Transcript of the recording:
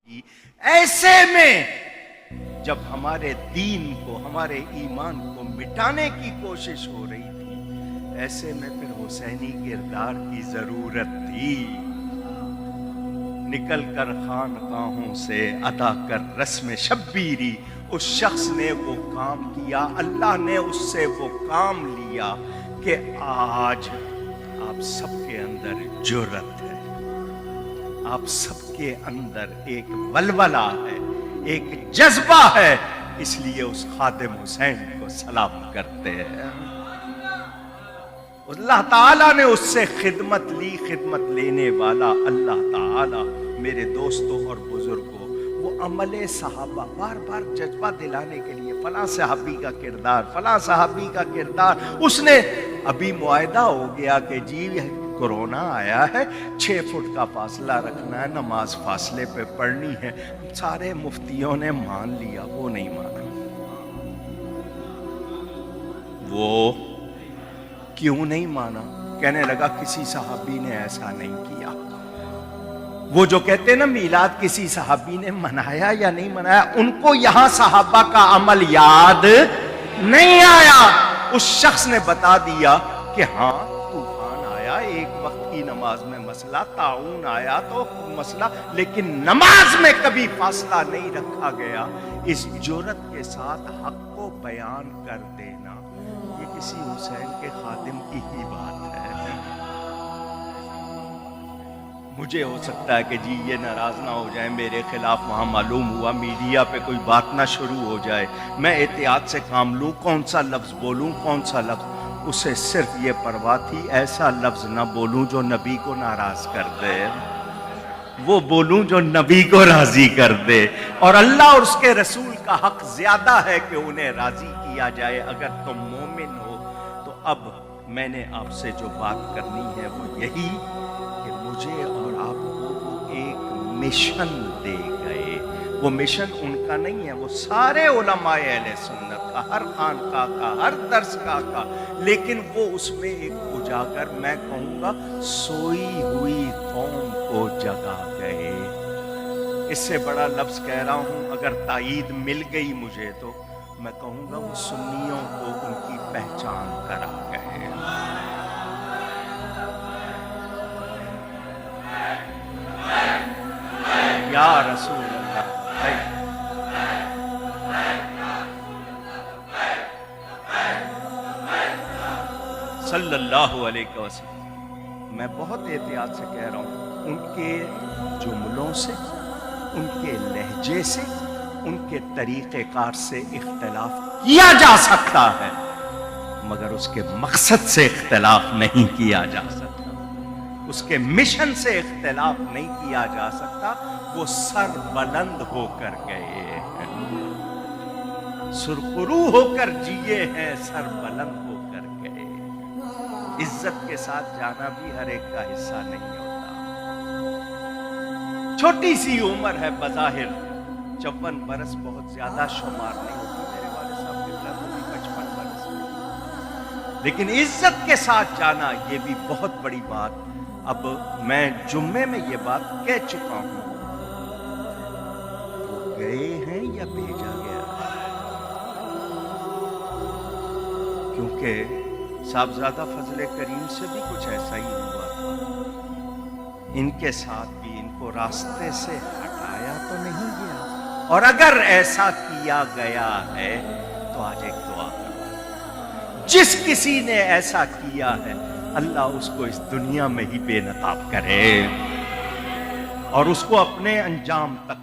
ایسے میں جب ہمارے دین کو، ہمارے ایمان کو مٹانے کی کوشش ہو رہی تھی، ایسے میں پھر حسینی کردار کی ضرورت تھی۔ نکل کر خانقاہوں سے ادا کر رسم شبیری، اس شخص نے وہ کام کیا، اللہ نے اس سے وہ کام لیا کہ آج آپ سب کے اندر جرأت ہے، آپ سب کے اندر ایک ولولہ ہے، ایک جذبہ ہے، اس لیے اس خادم حسین کو سلام کرتے ہیں۔ اللہ تعالیٰ نے اس سے خدمت لی، خدمت لینے والا اللہ تعالیٰ میرے دوستوں اور بزرگوں، وہ عمل صحابہ بار بار جذبہ دلانے کے لیے فلاں صحابی کا کردار، فلاں صحابی کا کردار، اس نے ابھی معاہدہ ہو گیا کہ جی کورونا آیا ہے، 6 فٹ کا فاصلہ رکھنا ہے، نماز فاصلے پہ پڑھنی ہے، سارے مفتیوں نے مان لیا، وہ نہیں مانا۔ وہ کیوں نہیں مانا؟ کہنے لگا کسی صحابی نے ایسا نہیں کیا۔ وہ جو کہتے ہیں نا میلاد کسی صحابی نے منایا یا نہیں منایا، ان کو یہاں صحابہ کا عمل یاد نہیں آیا۔ اس شخص نے بتا دیا کہ ہاں طوفان آیا، ایک وقت کی نماز میں مسئلہ، طاعون آیا تو مسئلہ، لیکن نماز میں کبھی فاصلہ نہیں رکھا گیا۔ اس جرأت کے ساتھ حق کو بیان کر دینا، یہ کسی حسین کے خادم کی ہی بات ہے۔ مجھے ہو سکتا ہے کہ جی یہ ناراض نہ ہو جائے میرے خلاف، وہاں معلوم ہوا میڈیا پہ کوئی بات نہ شروع ہو جائے، میں احتیاط سے کام لوں، کون سا لفظ بولوں، کون سا لفظ۔ اسے صرف یہ پرواہ تھی ایسا لفظ نہ بولوں جو نبی کو ناراض کر دے، وہ بولوں جو نبی کو راضی کر دے، اور اللہ اور اس کے رسول کا حق زیادہ ہے کہ انہیں راضی کیا جائے۔ اگر تم مومن ہو تو اب میں نے آپ سے جو بات کرنی ہے وہ یہی کہ مجھے اور آپ کو وہ ایک مشن دے گئے۔ وہ مشن ان کا نہیں ہے، وہ سارے علماء اہل سنت کا، ہر خانقاہ کا، ہر درس کا، لیکن وہ اس میں ایک اجاگر، میں کہوں گا سوئی ہوئی قوم کو جگا گئے۔ اس سے بڑا لفظ کہہ رہا ہوں، اگر تائید مل گئی مجھے تو میں کہوں گا وہ سنیوں کو ان کی پہچان کرا گئے۔ یا رسول اللہ، صلی اللہ علیہ وسلم۔ میں بہت احتیاط سے کہہ رہا ہوں، ان کے جملوں سے، ان کے لہجے سے، ان کے طریقہ کار سے اختلاف کیا جا سکتا ہے، مگر اس کے مقصد سے اختلاف نہیں کیا جا سکتا، اس کے مشن سے اختلاف نہیں کیا جا سکتا۔ وہ سر بلند ہو کر گئے ہیں، سرخرو ہو کر جیے ہیں، سر بلند ہو کر گئے۔ عزت کے ساتھ جانا بھی ہر ایک کا حصہ نہیں ہوتا۔ چھوٹی سی عمر ہے بظاہر، 54 برس بہت زیادہ شمار نہیں ہوتی، میرے والد صاحب کی طرف بھی 55 برس ہے، لیکن عزت کے ساتھ جانا یہ بھی بہت بڑی بات۔ اب میں جمعے میں یہ بات کہہ چکا ہوں، وہ گئے ہیں یا بھیجا گیا، کیونکہ صاحبزادہ فضل کریم سے بھی کچھ ایسا ہی ہوا تھا، ان کے ساتھ بھی ان کو راستے سے ہٹایا تو نہیں گیا، اور اگر ایسا کیا گیا ہے تو آج ایک دعا کرو، جس کسی نے ایسا کیا ہے اللہ اس کو اس دنیا میں ہی بے نقاب کرے اور اس کو اپنے انجام تک